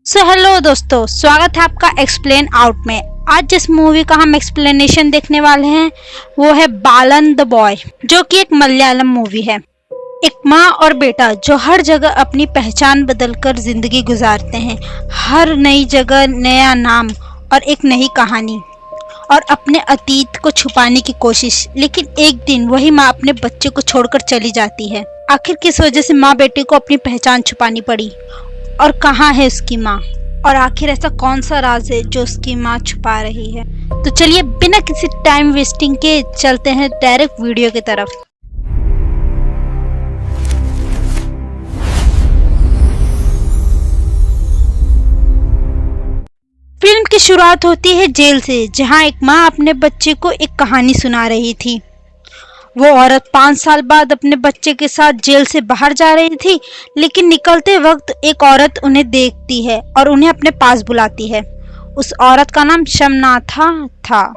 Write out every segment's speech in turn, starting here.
Hello दोस्तों, स्वागत है आपका एक्सप्लेन आउट में। आज जिस मूवी का हम एक्सप्लेनेशन देखने वाले हैं वो है बालन द बॉय, जो कि एक मलयालम मूवी है। एक माँ और बेटा जो हर जगह अपनी पहचान बदलकर जिंदगी गुजारते हैं। हर नई जगह नया नाम और एक नई कहानी और अपने अतीत को छुपाने की कोशिश। लेकिन एक दिन वही माँ अपने बच्चे को छोड़कर चली जाती है। आखिर किस वजह से माँ बेटे को अपनी पहचान छुपानी पड़ी और कहाँ है उसकी माँ, और आखिर ऐसा कौन सा राज है जो उसकी माँ छुपा रही है। तो चलिए बिना किसी टाइम वेस्टिंग के चलते हैं डायरेक्ट वीडियो की तरफ। फिल्म की शुरुआत होती है जेल से, जहाँ एक माँ अपने बच्चे को एक कहानी सुना रही थी। वो औरत 5 साल बाद अपने बच्चे के साथ जेल से बाहर जा रही थी, लेकिन निकलते वक्त एक औरत उन्हें देखती है और उन्हें अपने पास बुलाती है। उस औरत का नाम शमनाथा था।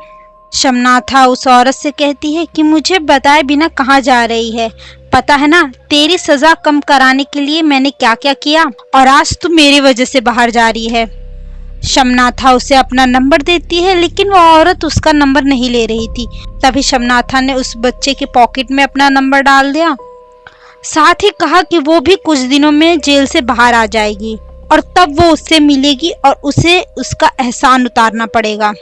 शमनाथा उस औरत से कहती है कि मुझे बताए बिना कहाँ जा रही है। पता है ना, तेरी सजा कम कराने के लिए मैंने क्या क्या किया, और आज तू मेरी वजह से बाहर जा रही है। शमनाथा उसे अपना नंबर देती है, लेकिन वो औरत उसका नंबर नहीं ले रही थी। तभी शमनाथा ने उस बच्चे के पॉकेट में अपना नंबर डाल दिया, साथ ही कहा कि वो भी कुछ दिनों में जेल से बाहर आ जाएगी और तब वो उससे मिलेगी और उसे उसका एहसान उतारना पड़ेगा।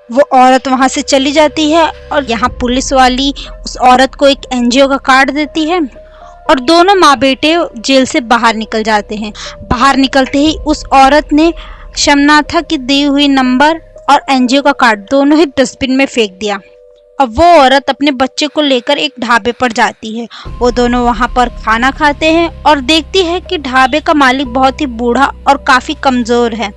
वो औरत वहां से चली जाती है और यहाँ पुलिस वाली उस औरत को एक एनजीओ का कार्ड देती है और दोनों माँ बेटे जेल से बाहर निकल जाते हैं। बाहर निकलते ही उस औरत ने शमनाथा की दी हुई नंबर और एनजीओ का कार्ड दोनों ही डस्टबिन में फेंक दिया। अब वो औरत अपने बच्चे को लेकर एक ढाबे पर जाती है। वो दोनों वहां पर खाना खाते हैं और देखती है कि ढाबे का मालिक बहुत ही बूढ़ा और काफी कमजोर है।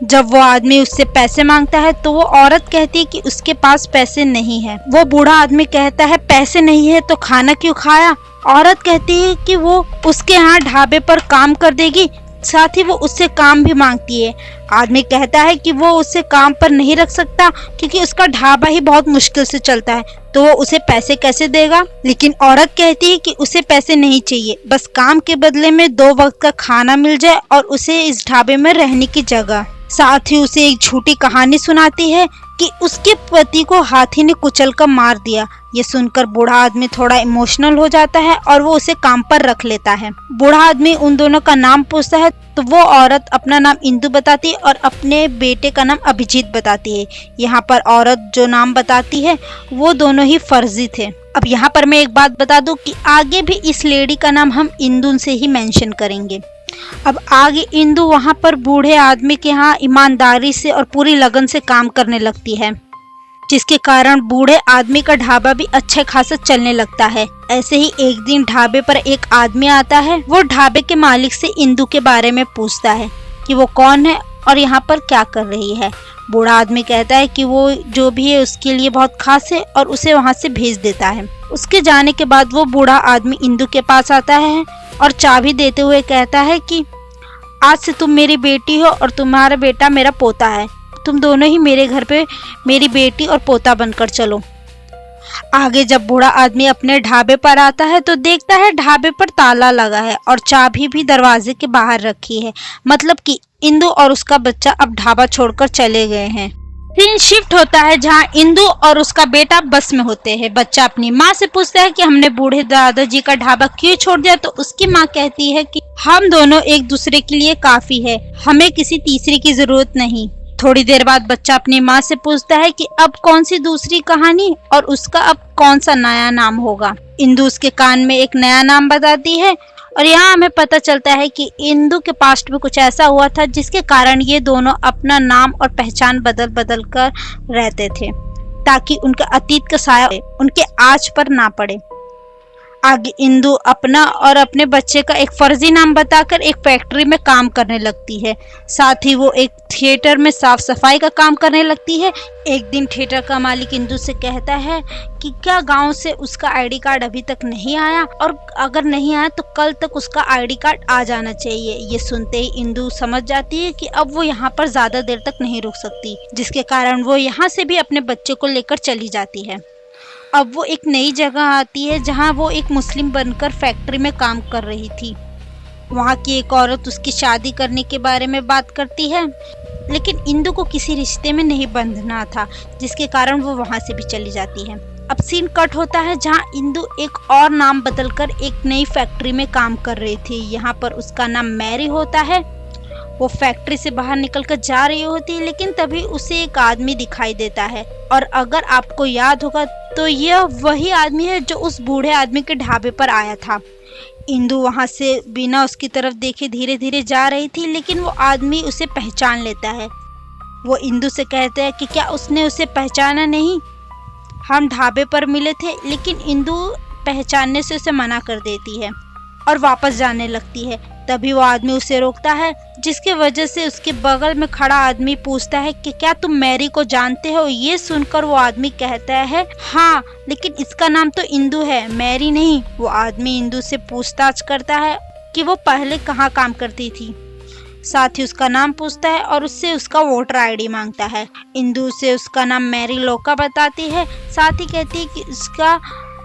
जब वो आदमी उससे पैसे मांगता है तो वो औरत कहती है कि उसके पास पैसे नहीं है। वो बूढ़ा आदमी कहता है पैसे नहीं है तो खाना क्यों खाया। औरत कहती है कि वो उसके यहाँ ढाबे पर काम कर देगी, साथ ही वो उससे काम भी मांगती है। आदमी कहता है कि वो उसे काम पर नहीं रख सकता क्योंकि उसका ढाबा ही बहुत मुश्किल से चलता है, तो वो उसे पैसे कैसे देगा। लेकिन औरत कहती है कि उसे पैसे नहीं चाहिए, बस काम के बदले में 2 वक्त का खाना मिल जाए और उसे इस ढाबे में रहने की जगह। साथ ही उसे एक झूठी कहानी सुनाती है कि उसके पति को हाथी ने कुचल कर मार दिया। ये सुनकर बूढ़ा आदमी थोड़ा इमोशनल हो जाता है और वो उसे काम पर रख लेता है। बूढ़ा आदमी उन दोनों का नाम पूछता है तो वो औरत अपना नाम इंदु बताती है और अपने बेटे का नाम अभिजीत बताती है। यहाँ पर औरत जो नाम बताती है वो दोनों ही फर्जी थे। अब यहाँ पर मैं एक बात बता दूं कि आगे भी इस लेडी का नाम हम इंदु से ही मेंशन करेंगे। अब आगे इंदु वहाँ पर बूढ़े आदमी के यहाँ ईमानदारी से और पूरी लगन से काम करने लगती है, जिसके कारण बूढ़े आदमी का ढाबा भी अच्छे खासा चलने लगता है। ऐसे ही एक दिन ढाबे पर एक आदमी आता है। वो ढाबे के मालिक से इंदु के बारे में पूछता है कि वो कौन है और यहाँ पर क्या कर रही है। बूढ़ा आदमी कहता है कि वो जो भी है उसके लिए बहुत खास है और उसे वहाँ से भेज देता है। उसके जाने के बाद वो बूढ़ा आदमी इंदु के पास आता है और चाबी देते हुए कहता है कि आज से तुम मेरी बेटी हो और तुम्हारा बेटा मेरा पोता है। तुम दोनों ही मेरे घर पे मेरी बेटी और पोता बनकर चलो। आगे जब बूढ़ा आदमी अपने ढाबे पर आता है तो देखता है ढाबे पर ताला लगा है और चाबी भी दरवाजे के बाहर रखी है। मतलब कि इंदु और उसका बच्चा अब ढाबा छोड़कर चले गए हैं। सीन शिफ्ट होता है जहां इंदु और उसका बेटा बस में होते हैं। बच्चा अपनी माँ से पूछता है कि हमने बूढ़े दादाजी का ढाबा क्यों छोड़ दिया, तो उसकी माँ कहती है कि हम दोनों एक दूसरे के लिए काफी है, हमें किसी तीसरे की जरूरत नहीं। थोड़ी देर बाद बच्चा अपनी माँ से पूछता है कि अब कौन सी दूसरी कहानी और उसका अब कौन सा नया नाम होगा। इंदु उसके कान में एक नया नाम बताती है और यहाँ हमें पता चलता है कि इंदु के पास्ट में कुछ ऐसा हुआ था जिसके कारण ये दोनों अपना नाम और पहचान बदल बदल कर रहते थे, ताकि उनका अतीत का साया उनके आज पर ना पड़े। आगे इंदु अपना और अपने बच्चे का एक फर्जी नाम बताकर एक फैक्ट्री में काम करने लगती है। साथ ही वो एक थिएटर में साफ सफाई का काम करने लगती है। एक दिन थिएटर का मालिक इंदु से कहता है कि क्या गांव से उसका आईडी कार्ड अभी तक नहीं आया, और अगर नहीं आया तो कल तक उसका आईडी कार्ड आ जाना चाहिए। ये सुनते ही इंदु समझ जाती है कि अब वो यहाँ पर ज्यादा देर तक नहीं रुक सकती, जिसके कारण वो यहाँ से भी अपने बच्चे को लेकर चली जाती है। अब वो एक नई जगह आती है जहाँ वो एक मुस्लिम बनकर फैक्ट्री में काम कर रही थी। वहाँ की एक औरत उसकी शादी करने के बारे में बात करती है, लेकिन इंदु को किसी रिश्ते में नहीं बंधना था, जिसके कारण वो वहाँ से भी चली जाती है। अब सीन कट होता है जहाँ इंदु एक और नाम बदलकर एक नई फैक्ट्री में काम कर रही थी। यहाँ पर उसका नाम मैरी होता है। वो फैक्ट्री से बाहर निकलकर जा रही होती है, लेकिन तभी उसे एक आदमी दिखाई देता है। और अगर आपको याद होगा तो यह वही आदमी है जो उस बूढ़े आदमी के ढाबे पर आया था। इंदु वहां से बिना उसकी तरफ देखे धीरे धीरे जा रही थी, लेकिन वो आदमी उसे पहचान लेता है। वो इंदु से कहता है कि क्या उसने उसे पहचाना नहीं, हम ढाबे पर मिले थे। लेकिन इंदु पहचानने से उसे मना कर देती है और वापस जाने लगती है। तभी वो आदमी उसे रोकता है, जिसकी वजह से उसके बगल में खड़ा आदमी पूछता है कि क्या तुम मैरी को जानते हो। ये सुनकर वो आदमी कहता है हाँ, लेकिन इसका नाम तो इंदु है, मैरी नहीं। वो आदमी इंदु से पूछताछ करता है कि वो पहले कहाँ काम करती थी, साथ ही उसका नाम पूछता है और उससे उसका वोटर आईडी मांगता है। इंदु से उसका नाम मैरी लोका बताती है, साथ ही कहती है कि उसका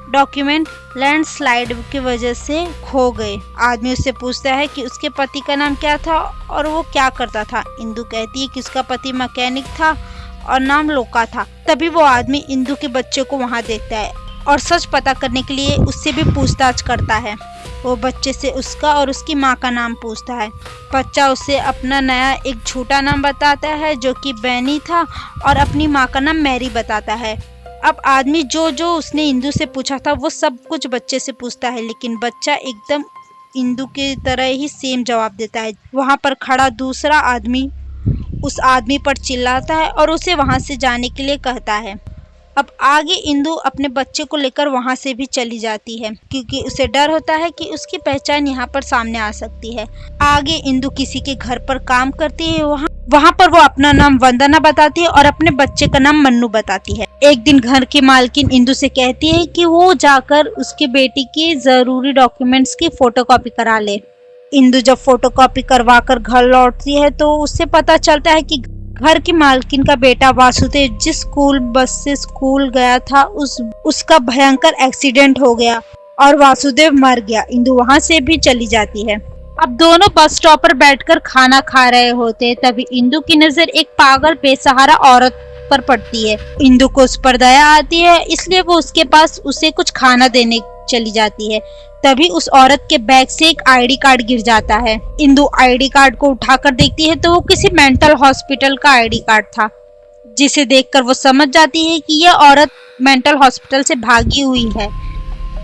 डॉक्यूमेंट लैंडस्लाइड की वजह से खो गए। आदमी उससे पूछता है कि उसके पति का नाम क्या था और वो क्या करता था। इंदु कहती है कि उसका पति मैकेनिक था और नाम लोका था। तभी वो आदमी इंदु के बच्चे को वहां देखता है और सच पता करने के लिए उससे भी पूछताछ करता है। वो बच्चे से उसका और उसकी माँ का नाम पूछता है। बच्चा उसे अपना नया एक झूठा नाम बताता है जो कि बैनी था, और अपनी माँ का नाम मैरी बताता है। अब आदमी जो जो उसने इंदु से पूछा था वो सब कुछ बच्चे से पूछता है, लेकिन बच्चा एकदम इंदु की तरह ही सेम जवाब देता है। वहाँ पर खड़ा दूसरा आदमी उस आदमी पर चिल्लाता है और उसे वहाँ से जाने के लिए कहता है। अब आगे इंदु अपने बच्चे को लेकर वहाँ से भी चली जाती है, क्योंकि उसे डर होता है कि उसकी पहचान यहाँ पर सामने आ सकती है। आगे इंदु किसी के घर पर काम करती है। वहाँ पर वो अपना नाम वंदना बताती है और अपने बच्चे का नाम मन्नू बताती है। एक दिन घर की मालकिन इंदु से कहती है कि वो जाकर उसके बेटी की जरूरी डॉक्यूमेंट्स की फोटोकॉपी करा ले। इंदु जब फोटोकॉपी करवा कर घर लौटती है तो उससे पता चलता है कि घर की मालकिन का बेटा वासुदेव जिस स्कूल बस से स्कूल गया था उसका भयंकर एक्सीडेंट हो गया और वासुदेव मर गया। इंदु वहां से भी चली जाती है। अब दोनों बस स्टॉप पर बैठकर खाना खा रहे होते, तभी इंदु की नजर एक पागल बेसहारा औरत पर पड़ती है। इंदु को उस पर दया आती है, इसलिए वो उसके पास उसे कुछ खाना देने चली जाती है। तभी उस औरत के बैग से एक आईडी कार्ड गिर जाता है। इंदु आईडी कार्ड को उठाकर देखती है तो वो किसी मेंटल हॉस्पिटल का आईडी कार्ड था, जिसे देखकर वो समझ जाती है कि यह औरत मेंटल हॉस्पिटल से भागी हुई है।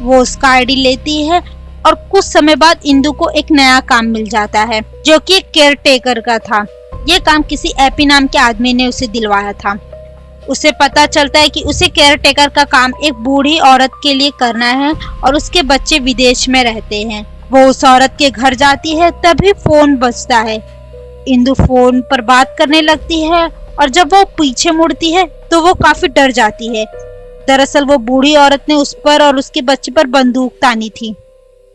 वो उसका आईडी लेती है और कुछ समय बाद इंदु को एक नया काम मिल जाता है, जो कि एक केयर टेकर का था। ये काम किसी एपी नाम के आदमी ने उसे दिलवाया था। उसे पता चलता है कि उसे केयर टेकर का काम एक बूढ़ी औरत के लिए करना है और उसके बच्चे विदेश में रहते हैं। वो उस औरत के घर जाती है, तभी फोन बजता है। इंदु फोन पर बात करने लगती है और जब वो पीछे मुड़ती है तो वो काफी डर जाती है। दरअसल वो बूढ़ी औरत ने उस पर और उसके बच्चे पर बंदूक तानी थी।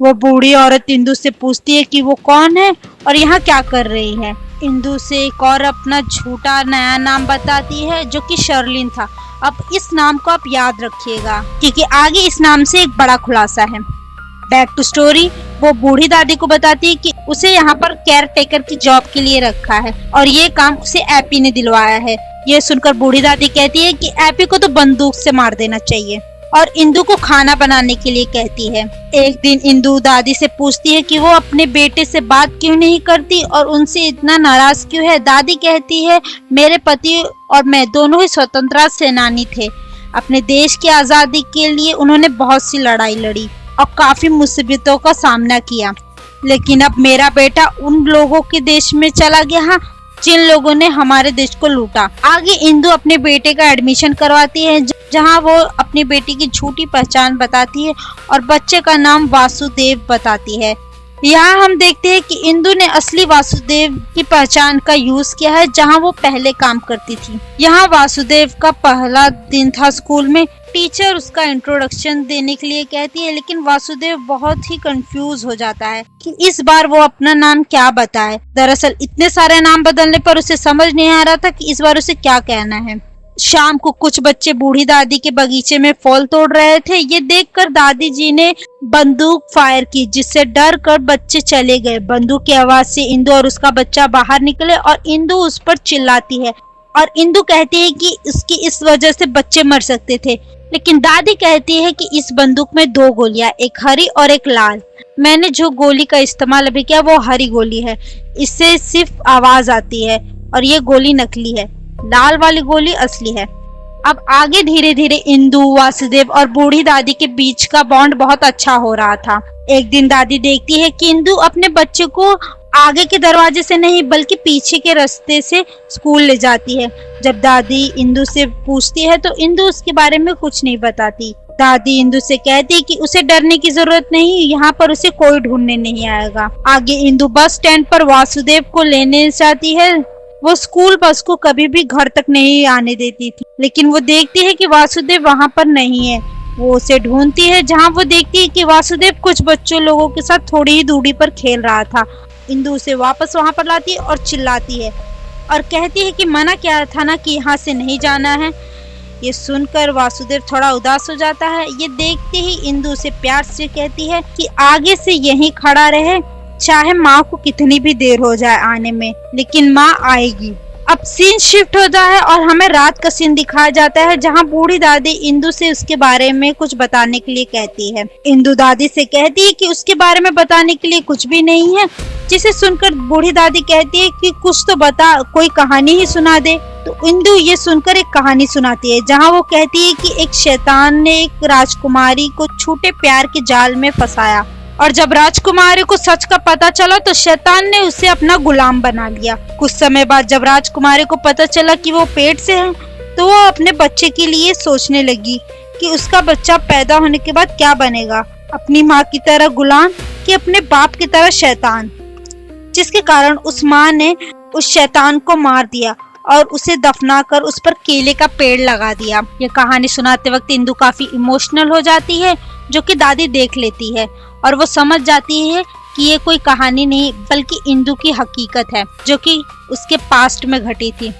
वो बूढ़ी औरत इंदु से पूछती है कि वो कौन है और यहाँ क्या कर रही है। इंदु से एक और अपना झूठा नया नाम बताती है जो कि शर्लिन था। अब इस नाम को आप याद रखिएगा, क्योंकि आगे इस नाम से एक बड़ा खुलासा है। Back to story. वो बूढ़ी दादी को बताती है कि उसे यहाँ पर केयर टेकर की जॉब के लिए रखा है और ये काम उसे एपी ने दिलवाया है। ये सुनकर बूढ़ी दादी कहती है कि एपी को तो बंदूक से मार देना चाहिए और इंदु को खाना बनाने के लिए कहती है। एक दिन इंदु दादी से पूछती है कि वो अपने बेटे से बात क्यों नहीं करती और उनसे इतना नाराज क्यों है। दादी कहती है, मेरे पति और मैं दोनों ही स्वतंत्रता सेनानी थे। अपने देश की आजादी के लिए उन्होंने बहुत सी लड़ाई लड़ी और काफी मुसीबतों का सामना किया, लेकिन अब मेरा बेटा उन लोगों के देश में चला गया जिन लोगों ने हमारे देश को लूटा। आगे इंदु अपने बेटे का एडमिशन करवाती है, जहां वो अपनी बेटी की झूठी पहचान बताती है और बच्चे का नाम वासुदेव बताती है। यहाँ हम देखते हैं कि इंदु ने असली वासुदेव की पहचान का यूज किया है, जहाँ वो पहले काम करती थी। यहाँ वासुदेव का पहला दिन था स्कूल में। टीचर उसका इंट्रोडक्शन देने के लिए कहती है, लेकिन वासुदेव बहुत ही कंफ्यूज हो जाता है कि इस बार वो अपना नाम क्या बताए। दरअसल इतने सारे नाम बदलने पर उसे समझ नहीं आ रहा था कि इस बार उसे क्या कहना है। शाम को कुछ बच्चे बूढ़ी दादी के बगीचे में फल तोड़ रहे थे। ये देखकर दादी जी ने बंदूक फायर की, जिससे डर कर बच्चे चले गए। बंदूक की आवाज से इंदु और उसका बच्चा बाहर निकले और इंदु उस पर चिल्लाती है और इंदु कहती है कि इसकी इस वजह से बच्चे मर सकते थे। लेकिन दादी कहती है कि इस बंदूक में 2 गोलियां, एक हरी और एक लाल। मैंने जो गोली का इस्तेमाल अभी किया वो हरी गोली है, इससे सिर्फ आवाज आती है और ये गोली नकली है, लाल वाली गोली असली है। अब आगे धीरे धीरे इंदु, वासुदेव और बूढ़ी दादी के बीच का बॉन्ड बहुत अच्छा हो रहा था। एक दिन दादी देखती है कि इंदु अपने बच्चे को आगे के दरवाजे से नहीं बल्कि पीछे के रास्ते से स्कूल ले जाती है। जब दादी इंदु से पूछती है तो इंदु उसके बारे में कुछ नहीं बताती। दादी इंदु से कहती है कि उसे डरने की जरूरत नहीं, यहाँ पर उसे कोई ढूंढने नहीं आएगा। आगे इंदु बस स्टैंड पर वासुदेव को लेने जाती है। वो स्कूल बस को कभी भी घर तक नहीं आने देती थी, लेकिन वो देखती है कि वासुदेव वहाँ पर नहीं है। वो उसे ढूंढती है, जहाँ वो देखती है कि वासुदेव कुछ बच्चों लोगों के साथ थोड़ी ही दूरी पर खेल रहा था। इंदु उसे वापस वहाँ पर लाती है और चिल्लाती है और कहती है कि मना किया था ना कि यहाँ से नहीं जाना है। ये सुनकर वासुदेव थोड़ा उदास हो जाता है। ये देखते ही इंदु उसे प्यार से कहती है कि आगे से यहीं खड़ा रहे, चाहे माँ को कितनी भी देर हो जाए आने में, लेकिन माँ आएगी। अब सीन शिफ्ट होता है और हमें रात का सीन दिखाया जाता है, जहाँ बूढ़ी दादी इंदु से उसके बारे में कुछ बताने के लिए कहती है। इंदु दादी से कहती है कि उसके बारे में बताने के लिए कुछ भी नहीं है, जिसे सुनकर बूढ़ी दादी कहती है कि कुछ तो बता, कोई कहानी ही सुना दे। तो इंदु ये सुनकर एक कहानी सुनाती है, जहाँ वो कहती है कि एक शैतान ने एक राजकुमारी को झूठे प्यार के जाल में फंसाया और जब राजकुमारी को सच का पता चला तो शैतान ने उसे अपना गुलाम बना लिया। कुछ समय बाद जब राजकुमारी को पता चला कि वो पेट से है, तो वो अपने बच्चे के लिए सोचने लगी कि उसका बच्चा पैदा होने के बाद क्या बनेगा, अपनी माँ की तरह गुलाम कि अपने बाप की तरह शैतान। जिसके कारण उस माँ ने उस शैतान को मार दिया और उसे दफनाकर उस पर केले का पेड़ लगा दिया। ये कहानी सुनाते वक्त इंदु काफी इमोशनल हो जाती है, जो कि दादी देख लेती है और वो समझ जाती है कि ये कोई कहानी नहीं बल्कि इंदु की हकीकत है, जो कि उसके पास्ट में घटी थी।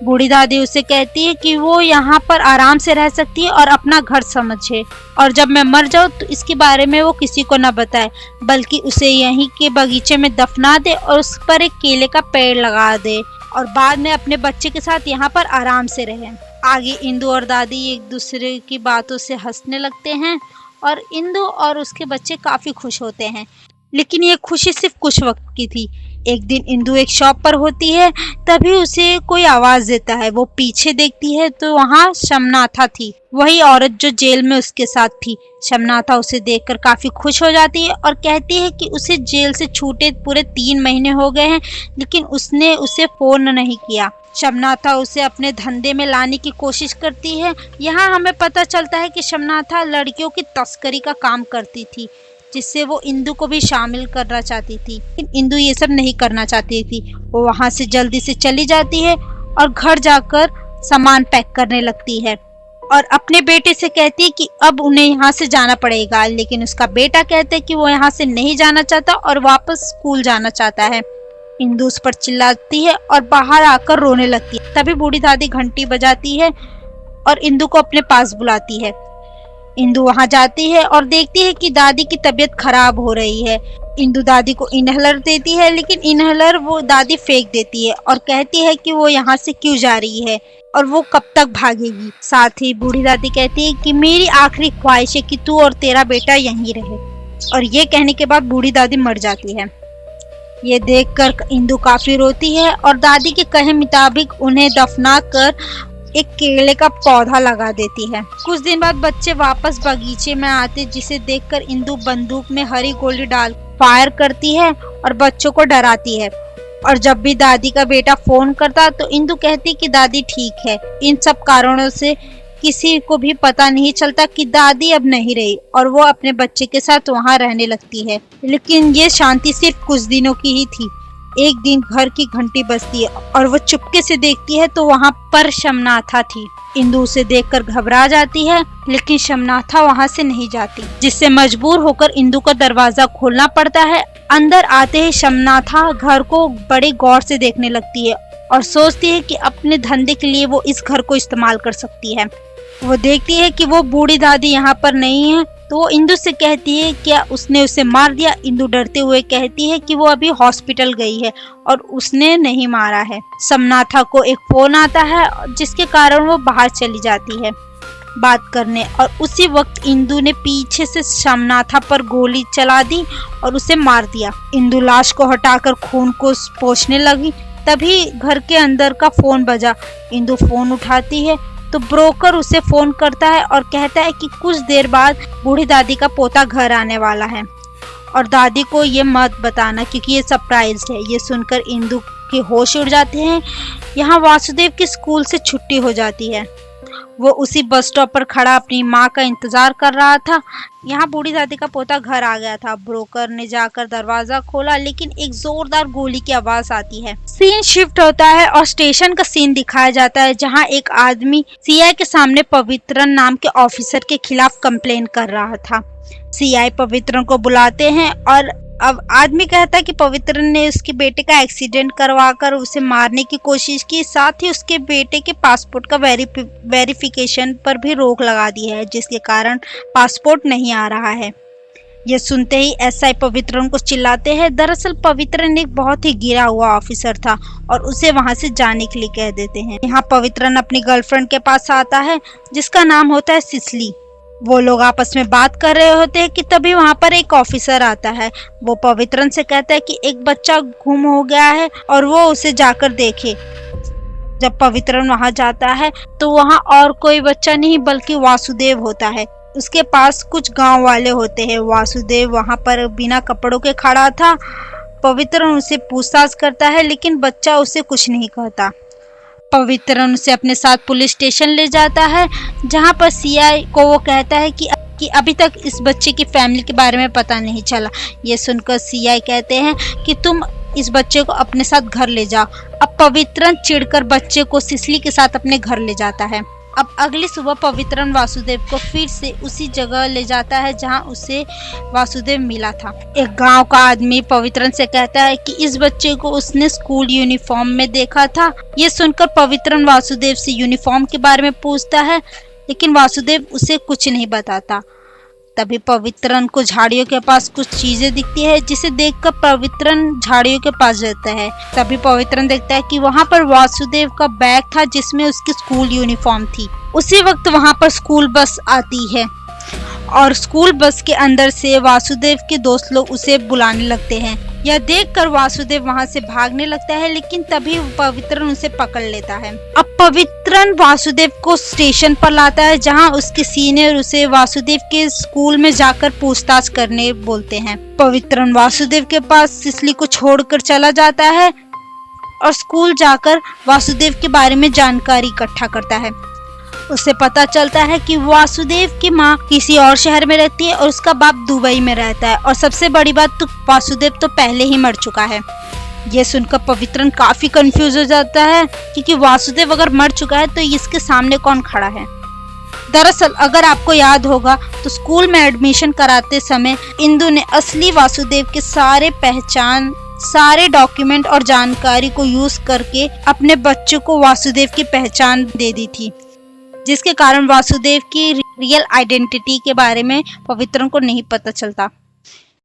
बूढ़ी दादी उसे कहती है कि वो यहाँ पर आराम से रह सकती है और अपना घर समझे, और जब मैं मर जाऊँ तो इसके बारे में वो किसी को न बताए, बल्कि उसे यहीं के बगीचे में दफना दे और उस पर एक केले का पेड़ लगा दे और बाद में अपने बच्चे के साथ यहाँ पर आराम से रहे। आगे इंदु और दादी एक दूसरे की बातों से हंसने लगते हैं और इंदु और उसके बच्चे काफी खुश होते हैं। लेकिन ये खुशी सिर्फ कुछ वक्त की थी। एक दिन इंदु एक शॉप पर होती है, तभी उसे कोई आवाज देता है। वो पीछे देखती है तो वहाँ शमनाथा थी, वही औरत जो जेल में उसके साथ थी। शमनाथा उसे देखकर काफी खुश हो जाती है और कहती है कि उसे जेल से छूटे पूरे 3 महीने हो गए हैं, लेकिन उसने उसे फोन नहीं किया। शमनाथा उसे अपने धंधे में लाने की कोशिश करती है। यहाँ हमें पता चलता है कि शमनाथा लड़कियों की तस्करी का काम करती थी, जिससे वो इंदु को भी शामिल करना चाहती थी, लेकिन इंदु ये सब नहीं करना चाहती थी। वो वहाँ से जल्दी से चली जाती है और घर जाकर सामान पैक करने लगती है और अपने बेटे से कहती है कि अब उन्हें यहाँ से जाना पड़ेगा, लेकिन उसका बेटा कहता है कि वो यहाँ से नहीं जाना चाहता और वापस स्कूल जाना चाहता है। इंदु उस पर चिल्लाती है और बाहर आकर रोने लगती है। तभी बूढ़ी दादी घंटी बजाती है और इंदु को अपने पास बुलाती है। इंदु वहां जाती है और देखती है कि दादी की तबीयत खराब हो रही है। इंदु दादी को इनहेलर देती है, लेकिन इनहेलर वो दादी फेंक देती है और कहती है कि वो यहाँ से क्यों जा रही है और वो कब तक भागेगी। साथ ही बूढ़ी दादी कहती है कि मेरी आखिरी ख्वाहिश है कि तू और तेरा बेटा यहीं रहे, और ये कहने के बाद बूढ़ी दादी मर जाती है। ये देखकर इंदु काफी रोती है और दादी के कहे मुताबिक उन्हें दफना कर एक केले का पौधा लगा देती है। कुछ दिन बाद बच्चे वापस बगीचे में आते, जिसे देखकर इंदु बंदूक में हरी गोली डाल फायर करती है और बच्चों को डराती है। और जब भी दादी का बेटा फोन करता तो इंदु कहती कि दादी ठीक है। इन सब कारणों से किसी को भी पता नहीं चलता कि दादी अब नहीं रही और वो अपने बच्चे के साथ वहाँ रहने लगती है। लेकिन ये शांति सिर्फ कुछ दिनों की ही थी। एक दिन घर की घंटी बजती है और वो चुपके से देखती है तो वहाँ पर शमनाथा थी। इंदु उसे देखकर घबरा जाती है, लेकिन शमनाथा वहाँ से नहीं जाती, जिससे मजबूर होकर इंदु का दरवाजा खोलना पड़ता है। अंदर आते ही शमनाथा घर को बड़े गौर से देखने लगती है और सोचती है कि अपने धंधे के लिए वो इस घर को इस्तेमाल कर सकती है। वो देखती है कि वो बूढ़ी दादी यहाँ पर नहीं है, तो वो इंदु से कहती है क्या उसने उसे मार दिया। इंदु डरते हुए कहती है कि वो अभी हॉस्पिटल गई है और उसने नहीं मारा है। समनाथा को एक फोन आता है जिसके कारण वो बाहर चली जाती है बात करने, और उसी वक्त इंदु ने पीछे से समनाथा पर गोली चला दी और उसे मार दिया। इंदु लाश को हटाकर खून को पोंछने लगी, तभी घर के अंदर का फोन बजा। इंदु फोन उठाती है तो ब्रोकर उसे फोन करता है और कहता है कि कुछ देर बाद बूढ़ी दादी का पोता घर आने वाला है और दादी को ये मत बताना क्योंकि ये सरप्राइज है। ये सुनकर इंदु के होश उड़ जाते हैं। यहाँ वासुदेव की स्कूल से छुट्टी हो जाती है। वो उसी बस स्टॉप पर खड़ा अपनी माँ का इंतजार कर रहा था। यहाँ बूढ़ी दादी का पोता घर आ गया था। ब्रोकर ने जाकर दरवाजा खोला लेकिन एक जोरदार गोली की आवाज आती है। सीन शिफ्ट होता है और स्टेशन का सीन दिखाया जाता है जहाँ एक आदमी सीआई के सामने पवित्रन नाम के ऑफिसर के खिलाफ कंप्लेन कर रहा था। सीआई पवित्रन को बुलाते हैं और अब आदमी कहता है कि पवित्रन ने उसके बेटे का एक्सीडेंट करवाकर उसे मारने की कोशिश की, साथ ही उसके बेटे के पासपोर्ट का वेरिफिकेशन पर भी रोक लगा दी है जिसके कारण पासपोर्ट नहीं आ रहा है। ये सुनते ही एसआई पवित्रन को चिल्लाते हैं। दरअसल पवित्रन एक बहुत ही गिरा हुआ ऑफिसर था और उसे वहां से जाने के लिए कह देते हैं। यहाँ पवित्रन अपनी गर्लफ्रेंड के पास आता है जिसका नाम होता है सिसली। वो लोग आपस में बात कर रहे होते हैं कि तभी वहां पर एक ऑफिसर आता है। वो पवित्रन से कहता है कि एक बच्चा गुम हो गया है और वो उसे जाकर देखे। जब पवित्रन वहां जाता है तो वहां और कोई बच्चा नहीं बल्कि वासुदेव होता है। उसके पास कुछ गांव वाले होते हैं। वासुदेव वहां पर बिना कपड़ों के खड़ा था। पवित्रन उसे पूछताछ करता है लेकिन बच्चा उसे कुछ नहीं कहता। पवित्रन उसे अपने साथ पुलिस स्टेशन ले जाता है जहां पर सीआई को वो कहता है कि अभी तक इस बच्चे की फैमिली के बारे में पता नहीं चला। ये सुनकर सीआई कहते हैं कि तुम इस बच्चे को अपने साथ घर ले जाओ। अब पवित्रन चिढ़कर बच्चे को सिसली के साथ अपने घर ले जाता है। अब अगली सुबह पवित्रन वासुदेव को फिर से उसी जगह ले जाता है जहां उसे वासुदेव मिला था। एक गांव का आदमी पवित्रन से कहता है कि इस बच्चे को उसने स्कूल यूनिफॉर्म में देखा था। ये सुनकर पवित्रन वासुदेव से यूनिफॉर्म के बारे में पूछता है लेकिन वासुदेव उसे कुछ नहीं बताता। तभी पवित्रन को झाड़ियों के पास कुछ चीजें दिखती है जिसे देखकर पवित्रन झाड़ियों के पास जाता है। तभी पवित्रन देखता है कि वहां पर वासुदेव का बैग था जिसमें उसकी स्कूल यूनिफॉर्म थी। उसी वक्त वहां पर स्कूल बस आती है और स्कूल बस के अंदर से वासुदेव के दोस्त लोग उसे बुलाने लगते हैं। यह देखकर वासुदेव वहां से भागने लगता है लेकिन तभी पवित्रन उसे पकड़ लेता है। अब पवित्रन वासुदेव को स्टेशन पर लाता है जहां उसके सीनियर उसे वासुदेव के स्कूल में जाकर पूछताछ करने बोलते हैं। पवित्रन वासुदेव के पास सिसली को छोड़कर चला जाता है और स्कूल जाकर वासुदेव के बारे में जानकारी इकट्ठा करता है। उसे पता चलता है कि वासुदेव की माँ किसी और शहर में रहती है और उसका बाप दुबई में रहता है, और सबसे बड़ी बात तो वासुदेव तो पहले ही मर चुका है। ये सुनकर पवित्रन काफी कंफ्यूज हो जाता है क्योंकि वासुदेव अगर मर चुका है तो इसके सामने कौन खड़ा है। दरअसल अगर आपको याद होगा तो स्कूल में एडमिशन कराते समय इंदु ने असली वासुदेव के सारे डॉक्यूमेंट और जानकारी को यूज करके अपने बच्चे को वासुदेव की पहचान दे दी थी, जिसके कारण वासुदेव की रियल आइडेंटिटी के बारे में पवित्रन को नहीं पता चलता।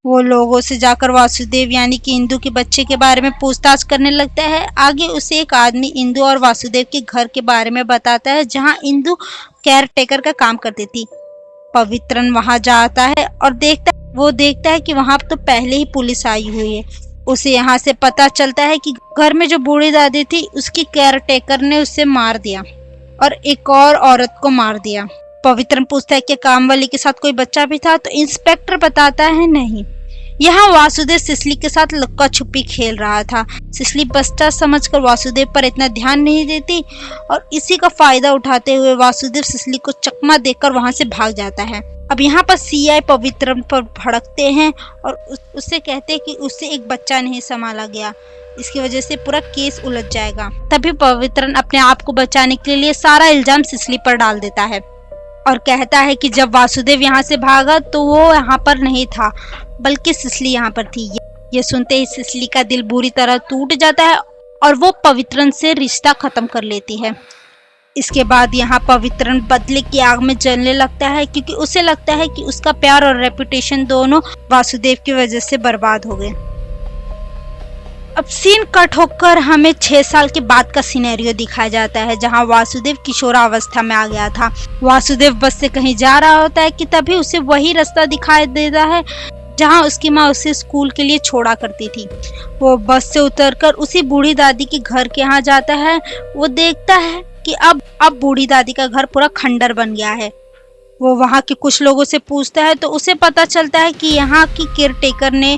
वो लोगों से जाकर वासुदेव यानी कि इंदु के बच्चे के बारे में पूछताछ करने लगता है। आगे उसे एक आदमी इंदु और वासुदेव के घर के बारे में बताता है जहां इंदु केयर टेकर का काम करती थी। पवित्रन वहां जाता है और देखता है कि वहां तो पहले ही पुलिस आई हुई है। उसे यहाँ से पता चलता है कि घर में जो बूढ़ी दादी थी उसकी केयर टेकर ने उसे मार दिया और एक और औरत को मार दिया। पवित्रन पूछता है कि काम वाली के साथ कोई बच्चा भी था, तो इंस्पेक्टर बताता है नहीं। यहाँ वासुदेव सिसली के साथ लुक्का छुपी खेल रहा था। सिसली बच्चा समझकर वासुदेव पर इतना ध्यान नहीं देती और इसी का फायदा उठाते हुए वासुदेव सिसली को चकमा देकर वहां से भाग जाता है। अब यहाँ पर सीआई पवित्रन पर भड़कते हैं और उससे कहते हैं कि उससे एक बच्चा नहीं संभाला गया, इसकी वजह से पूरा केस उलझ जाएगा। तभी पवित्रन अपने आप को बचाने के लिए सारा इल्जाम सिसली पर डाल देता है और कहता है कि जब वासुदेव यहाँ से भागा तो वो यहाँ पर नहीं था बल्कि सिसली यहाँ पर थी। ये सुनते ही सिसली का दिल बुरी तरह टूट जाता है और वो पवित्रन से रिश्ता खत्म कर लेती है। इसके बाद यहाँ पवित्रन बदले की आग में जलने लगता है क्योंकि उसे लगता है कि उसका प्यार और रेपुटेशन दोनों वासुदेव की वजह से बर्बाद हो गए। अब सीन कट होकर हमें 6 साल के बाद का सिनेरियो दिखाया जाता है जहाँ वासुदेव किशोरावस्था में आ गया था। वासुदेव बस से कहीं जा रहा होता है कि तभी उसे वही रास्ता दिखाई देता है जहाँ उसकी माँ उसे स्कूल के लिए छोड़ा करती थी। वो बस से उतरकर उसी बूढ़ी दादी के घर के यहाँ जाता है। वो देखता है कि अब बूढ़ी दादी का घर पूरा खंडर बन गया है। वो वहाँ के कुछ लोगों से पूछता है तो उसे पता चलता है कि यहाँ की केयरटेकर ने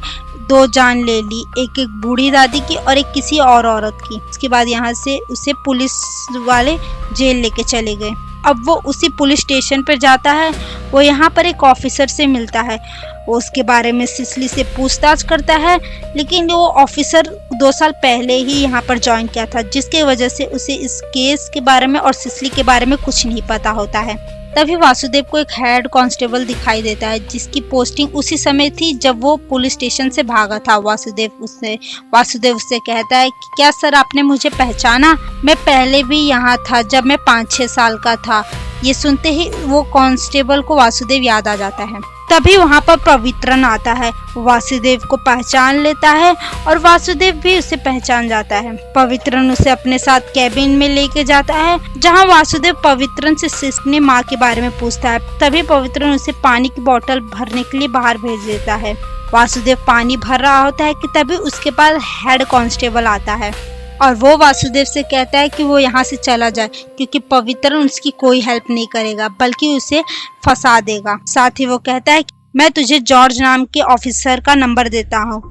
2 जान ले ली, एक बूढ़ी दादी की और एक किसी और औरत की। उसके बाद यहाँ से उसे पुलिस वाले जेल लेके चले गए। अब वो उसी पुलिस स्टेशन पर जाता है। वो यहाँ पर एक ऑफिसर से मिलता है। वो उसके बारे में सिसली से पूछताछ करता है, लेकिन वो ऑफिसर 2 साल पहले ही यहाँ पर ज्वाइन किया था, जिसकी वजह से उसे इस केस के बारे में और सिसली के बारे में कुछ नहीं पता होता है। तभी वासुदेव को एक हेड कांस्टेबल दिखाई देता है जिसकी पोस्टिंग उसी समय थी जब वो पुलिस स्टेशन से भागा था। वासुदेव उससे कहता है कि क्या सर आपने मुझे पहचाना? मैं पहले भी यहाँ था जब मैं 5-6 साल का था। ये सुनते ही वो कांस्टेबल को वासुदेव याद आ जाता है। तभी वहाँ पर पवित्रन आता है। वासुदेव को पहचान लेता है और वासुदेव भी उसे पहचान जाता है। पवित्रन उसे अपने साथ कैबिन में लेके जाता है जहाँ वासुदेव पवित्रन से अपनी माँ के बारे में पूछता है। तभी पवित्रन उसे पानी की बोतल भरने के लिए बाहर भेज देता है। वासुदेव पानी भर रहा होता है कि तभी उसके पास हेड कांस्टेबल आता है और वो वासुदेव से कहता है कि वो यहाँ से चला जाए क्योंकि पवित्रन उसकी कोई हेल्प नहीं करेगा बल्कि उसे फंसा देगा। साथ ही वो कहता है कि मैं तुझे जॉर्ज नाम के ऑफिसर का नंबर देता हूँ,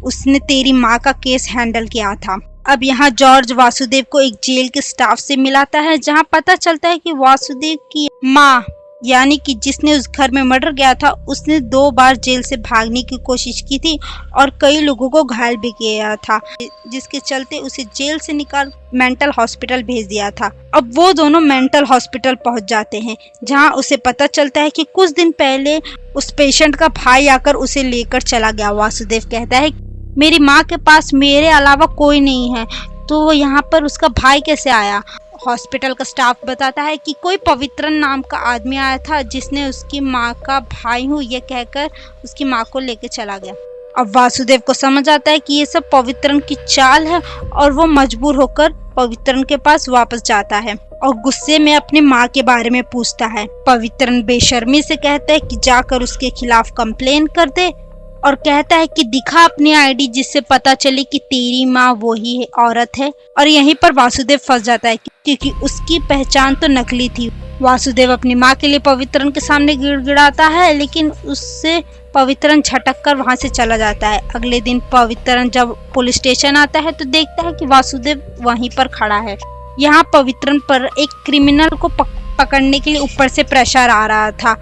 उसने तेरी माँ का केस हैंडल किया था। अब यहाँ जॉर्ज वासुदेव को एक जेल के स्टाफ से मिलाता है जहाँ पता चलता है कि वासुदेव की माँ यानी कि जिसने उस घर में मर्डर किया था उसने 2 बार जेल से भागने की कोशिश की थी और कई लोगों को घायल भी किया था, जिसके चलते उसे जेल से निकाल मेंटल हॉस्पिटल भेज दिया था। अब वो दोनों मेंटल हॉस्पिटल पहुंच जाते हैं जहां उसे पता चलता है कि कुछ दिन पहले उस पेशेंट का भाई आकर उसे लेकर चला गया। वासुदेव कहता है मेरी माँ के पास मेरे अलावा कोई नहीं है, तो वो यहाँ पर उसका भाई कैसे आया? हॉस्पिटल का स्टाफ बताता है कि कोई पवित्रन नाम का आदमी आया था जिसने उसकी माँ का भाई हूँ ये कहकर उसकी माँ को लेके चला गया। अब वासुदेव को समझ आता है कि ये सब पवित्रन की चाल है और वो मजबूर होकर पवित्रन के पास वापस जाता है और गुस्से में अपनी माँ के बारे में पूछता है। पवित्रन बेशर्मी से कहता है कि जाकर उसके खिलाफ कंप्लेन कर दे और कहता है कि दिखा अपनी आईडी जिससे पता चले कि तेरी माँ वही औरत है। और यहीं पर वासुदेव फंस जाता है क्योंकि उसकी पहचान तो नकली थी। वासुदेव अपनी माँ के लिए पवित्रन के सामने गिड़गिड़ाता है लेकिन उससे पवित्रन झटक कर वहाँ से चला जाता है। अगले दिन पवित्रन जब पुलिस स्टेशन आता है तो देखता है कि वासुदेव वहीं पर खड़ा है। यहाँ पवित्रन पर एक क्रिमिनल को पकड़ने के लिए ऊपर से प्रेशर आ रहा था।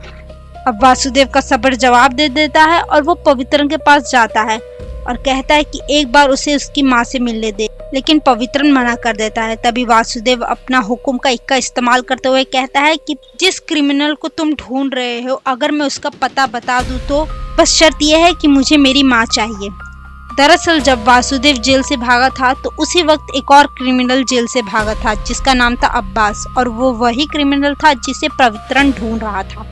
अब वासुदेव का सब्र जवाब दे देता है और वो पवित्रन के पास जाता है और कहता है कि एक बार उसे उसकी माँ से मिलने दे, लेकिन पवित्रन मना कर देता है। तभी वासुदेव अपना हुक्म का इक्का इस्तेमाल करते हुए कहता है कि जिस क्रिमिनल को तुम ढूंढ रहे हो अगर मैं उसका पता बता दूं तो बस शर्त यह है कि मुझे मेरी माँ चाहिए। दरअसल जब वासुदेव जेल से भागा था तो उसी वक्त एक और क्रिमिनल जेल से भागा था जिसका नाम था अब्बास, और वो वही क्रिमिनल था जिसे पवित्रन ढूंढ रहा था।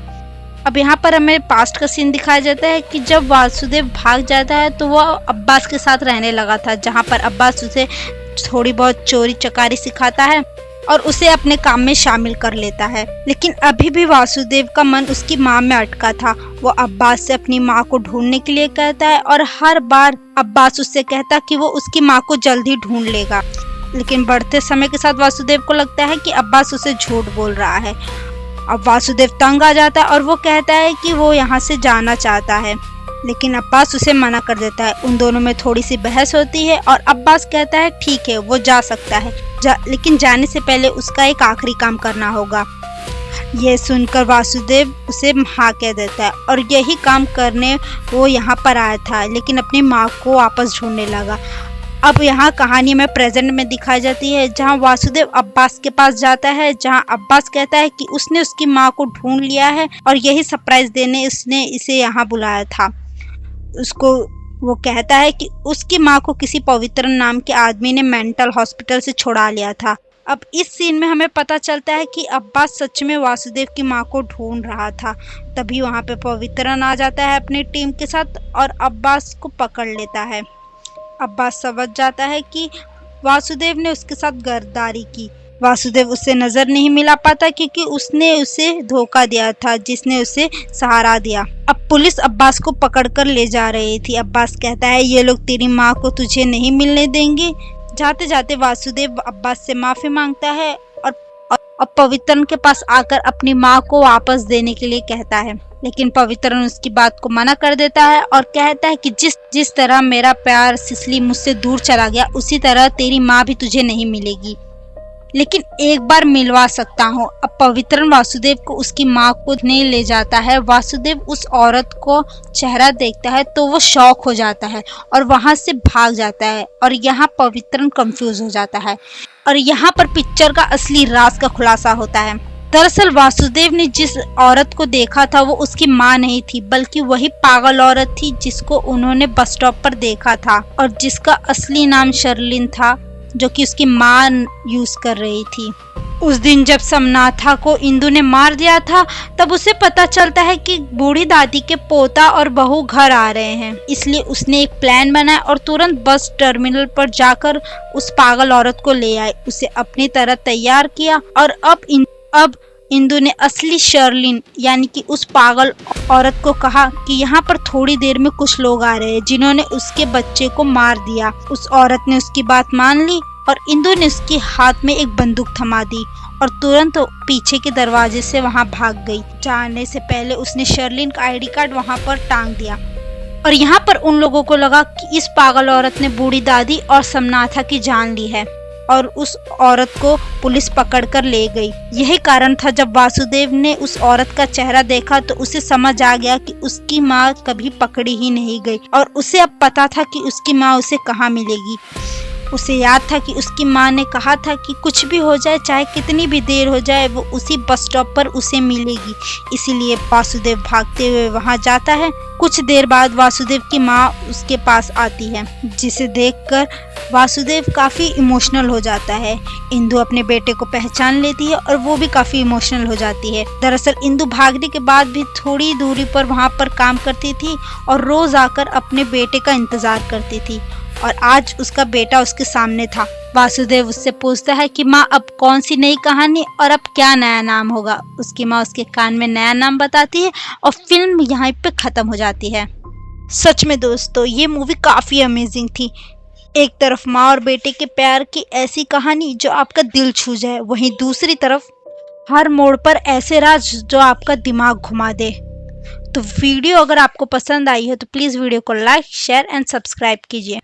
अब यहाँ पर हमें पास्ट का सीन दिखाया जाता है कि जब वासुदेव भाग जाता है तो वो अब्बास के साथ रहने लगा था, जहाँ पर अब्बास उसे थोड़ी बहुत चोरी चकारी सिखाता है और उसे अपने काम में शामिल कर लेता है। लेकिन अभी भी वासुदेव का मन उसकी माँ में अटका था। वो अब्बास से अपनी माँ को ढूंढने के लिए कहता है और हर बार अब्बास उससे कहता कि वो उसकी माँ को जल्दी ढूंढ लेगा। लेकिन बढ़ते समय के साथ वासुदेव को लगता है कि अब्बास उसे झूठ बोल रहा है। अब वासुदेव तंग आ जाता है और वो कहता है कि वो यहाँ से जाना चाहता है, लेकिन अब्बास उसे मना कर देता है। उन दोनों में थोड़ी सी बहस होती है और अब्बास कहता है ठीक है वो जा सकता है, लेकिन जाने से पहले उसका एक आखिरी काम करना होगा। ये सुनकर वासुदेव उसे हाँ कह देता है और यही काम करने वो यहाँ पर आया था, लेकिन अपनी माँ को वापस ढूंढने लगा। अब यहाँ कहानी में प्रेजेंट में दिखाई जाती है जहाँ वासुदेव अब्बास के पास जाता है, जहाँ अब्बास कहता है कि उसने उसकी माँ को ढूंढ लिया है और यही सरप्राइज देने उसने इसे यहाँ बुलाया था। उसको वो कहता है कि उसकी माँ को किसी पवित्र नाम के आदमी ने मेंटल हॉस्पिटल से छुड़ा लिया था। अब इस सीन में हमें पता चलता है कि अब्बास सच में वासुदेव की माँ को ढूंढ रहा था। तभी वहाँ पे पवित्रन आ जाता है अपनी टीम के साथ और अब्बास को पकड़ लेता है। अब्बास समझ जाता है कि वासुदेव ने उसके साथ गद्दारी की। वासुदेव उससे नजर नहीं मिला पाता क्योंकि उसने उसे धोखा दिया था, जिसने उसे सहारा दिया। अब पुलिस अब्बास को पकड़कर ले जा रही थी। अब्बास कहता है ये लोग तेरी माँ को तुझे नहीं मिलने देंगे। जाते जाते वासुदेव अब्बास से माफी मांगता है और पवित्रन के पास आकर अपनी माँ को वापस देने के लिए कहता है, लेकिन पवित्रन उसकी बात को मना कर देता है और कहता है कि जिस तरह मेरा प्यार सिसली मुझसे दूर चला गया, उसी तरह तेरी माँ भी तुझे नहीं मिलेगी, लेकिन एक बार मिलवा सकता हूँ। अब पवित्रन वासुदेव को उसकी माँ को नहीं ले जाता है। वासुदेव उस औरत को चेहरा देखता है तो वो शॉक हो जाता है और वहां से भाग जाता है और यहाँ पवित्रन कंफ्यूज हो जाता है और यहाँ पर पिक्चर का असली राज का खुलासा होता है। दरअसल वासुदेव ने जिस औरत को देखा था वो उसकी माँ नहीं थी, बल्कि वही पागल औरत थी जिसको उन्होंने बस स्टॉप पर देखा था और जिसका असली नाम शर्लिन था, जो कि उसकी माँ यूज कर रही थी। उस दिन जब समनाथा को इंदु ने मार दिया था, तब उसे पता चलता है कि बूढ़ी दादी के पोता और बहू घर आ रहे हैं। इसलिए उसने एक प्लान बनाया और तुरंत बस टर्मिनल पर जाकर उस पागल औरत को ले आए, उसे अपनी तरह तैयार किया और अब इंदु ने असली शर्लिन यानी कि उस पागल औरत को कहा कि यहाँ पर थोड़ी देर में कुछ लोग आ रहे हैं जिन्होंने उसके बच्चे को मार दिया। उस औरत ने उसकी बात मान ली और इंदु ने उसके हाथ में एक बंदूक थमा दी और तुरंत पीछे के दरवाजे से वहाँ भाग गई। जाने से पहले उसने शर्लिन का आईडी कार्ड वहाँ पर टांग दिया और यहाँ पर उन लोगों को लगा कि इस पागल औरत ने बूढ़ी दादी और समनाथा की जान ली है और उस औरत को पुलिस पकड़कर ले गई। यही कारण था जब वासुदेव ने उस औरत का चेहरा देखा तो उसे समझ आ गया कि उसकी माँ कभी पकड़ी ही नहीं गई और उसे अब पता था कि उसकी माँ उसे कहाँ मिलेगी। उसे याद था कि उसकी माँ ने कहा था कि कुछ भी हो जाए, चाहे कितनी भी देर हो जाए, वो उसी बस स्टॉप पर उसे मिलेगी। इसीलिए वासुदेव भागते हुए वहां जाता है। कुछ देर बाद वासुदेव की माँ उसके पास आती है, जिसे देखकर वासुदेव काफी इमोशनल हो जाता है। इंदु अपने बेटे को पहचान लेती है और वो भी काफी इमोशनल हो जाती है। दरअसल इंदु भागने के बाद भी थोड़ी दूरी पर वहां पर काम करती थी और रोज आकर अपने बेटे का इंतजार करती थी और आज उसका बेटा उसके सामने था। वासुदेव उससे पूछता है कि माँ अब कौन सी नई कहानी और अब क्या नया नाम होगा। उसकी माँ उसके कान में नया नाम बताती है और फिल्म यहाँ पे खत्म हो जाती है। सच में दोस्तों, ये मूवी काफी अमेजिंग थी। एक तरफ माँ और बेटे के प्यार की ऐसी कहानी जो आपका दिल छू जाए, वहीं दूसरी तरफ हर मोड़ पर ऐसे राज जो आपका दिमाग घुमा दे। तो वीडियो अगर आपको पसंद आई हो तो प्लीज वीडियो को लाइक, शेयर एंड सब्सक्राइब कीजिए।